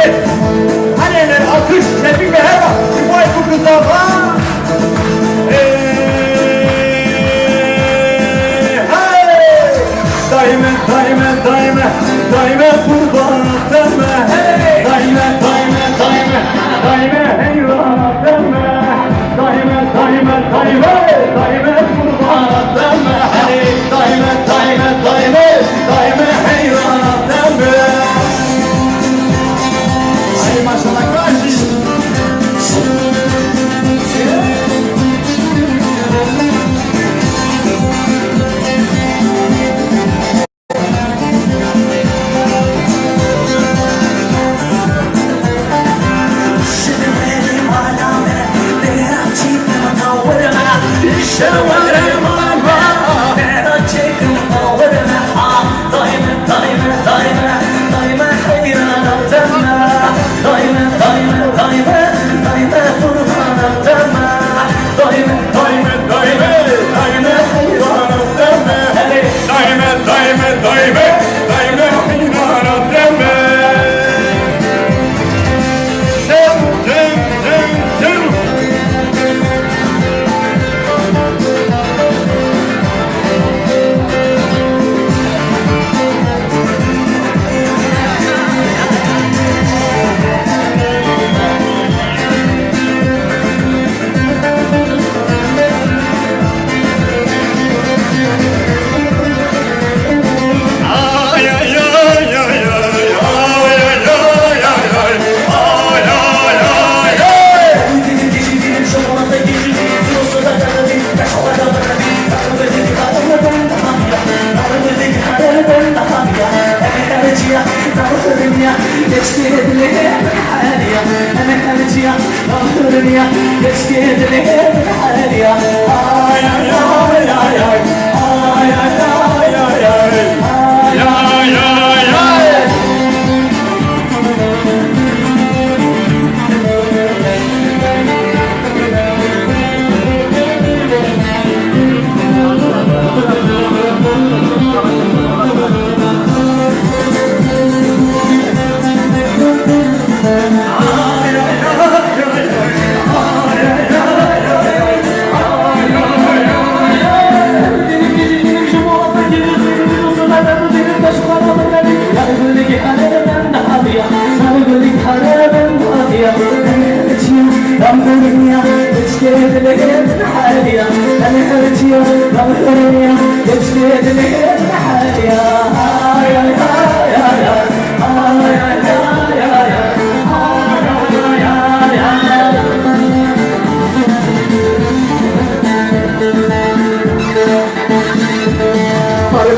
Evet. Hani eller alkış, Şefik ve Heva. Şifayet bu kızlarla. Daime, daime, daime, daime kurban deme. Daime, daime, daime, daime heyran deme. Daime, daime, daime, daime kurban deme. Daime, daime, daime, daime heyran deme. Ay maşallah karşı.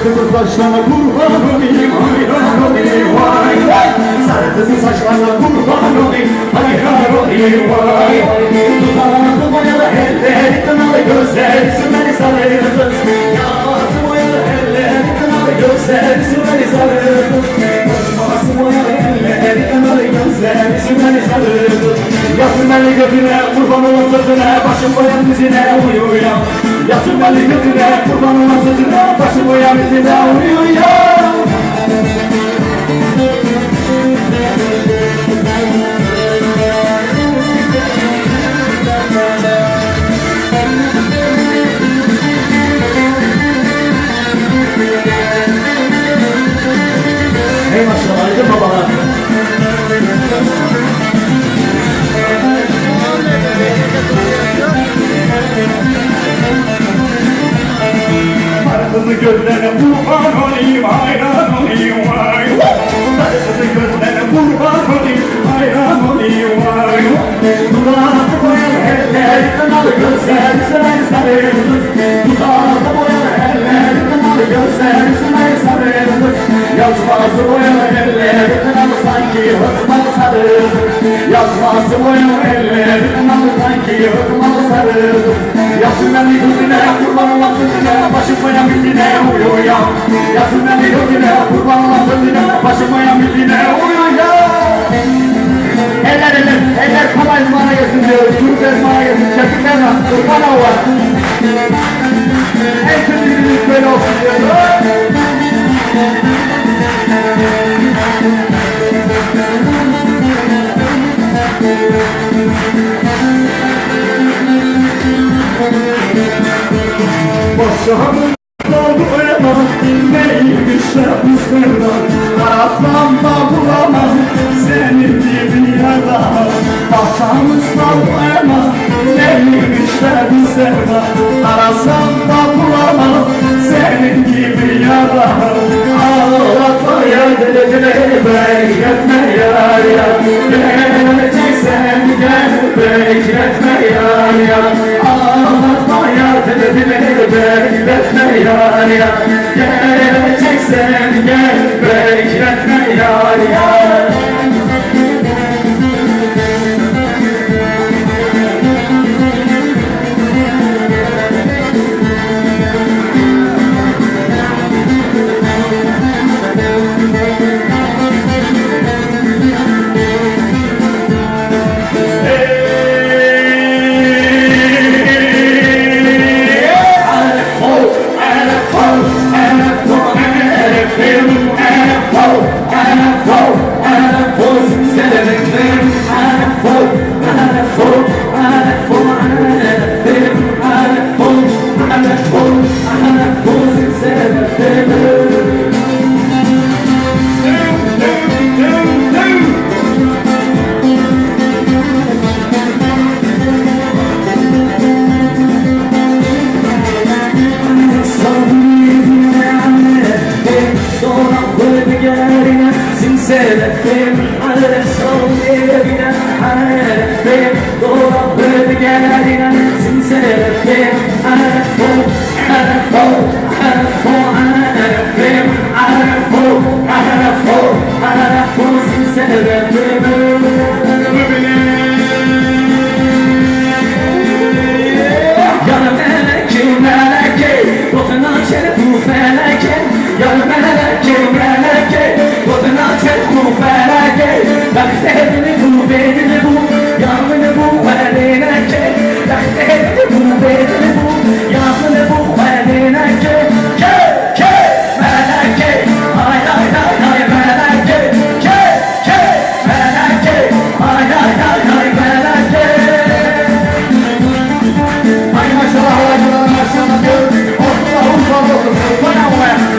Sarı saçlarına kurban olayım, hayran olayım vay vay. Sarı kızın saçlarına kurban olayım, hayran olayım vay vay. Dudağını boyalı eller, kınalı gözler, sürmeli sarı kız. Yağması boyalı eller, kınalı gözler, sürmeli sarı kız. Yağması boyalı eller, kınalı gözler, sürmeli sarı kız. Yasın beni gözüne, kurban olan sözüne, başım boyan dizine uyuyan. Yasın beni gözüne, kurban olan sözüne, başım boyan dizine uyuyan. Hey maşallah, aydın babalar. Sarı gözlerine kurban olayım, hayran olayım vay. Sarı gözlerine kurban olayım, hayran olayım vay. Dudağına boyalı eller, kınalı gözler, sıray sarı kız. Dudağına boyalı eller, kınalı gözler, sıray sarı kız. Yazması boyalı eller, kınalı sanki hızmalı sarı kız. Yazması boyalı eller, kınalı sanki hızmalı sarı kız. Yazın beni gözüne, kurban olan sözüne, başım boyan bitine uyuyan. Yazın beni gözüne, kurban olan sözüne, başım boyan bitine uyuyan. Eller kolay bana gelsin diyoruz, Türkler bana gelsin, Şefikler var, kurban var. En kötü günümüz böyle olsun diyoruz. sevdan Arasam da bulamam senin gibi yalan Bahçamızda boyama neymiş de bu sevdan Arasam da bulamam senin gibi yalan Ağlatmaya diline bekletme yar yar Geleceksen gel bekletme yar yar Ağlatmaya diline bekletme yar yar Geleceksen gel bekletme yar yar Sebebim ale savunduğuna Sebebim dolabı gelene Sebebim arafo arafo arafo arafim arafo arafo arafo sebebim Yana meleke meleke Botuna çelip bu feleke Yana meleke meleke Botuna çelip bu feleke Beklerini bu bedini bu Yanını bu elineke Beklerini bu bedini bu Yanını bu elineke Ke ke meleke Ay ay ay ay meleke Ke ke meleke Ay ay ay ay meleke Ay maşallah maşallah maşallah diyor Allah'ım sağ olsun Bana o ya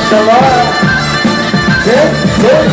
Maşallah. Sen.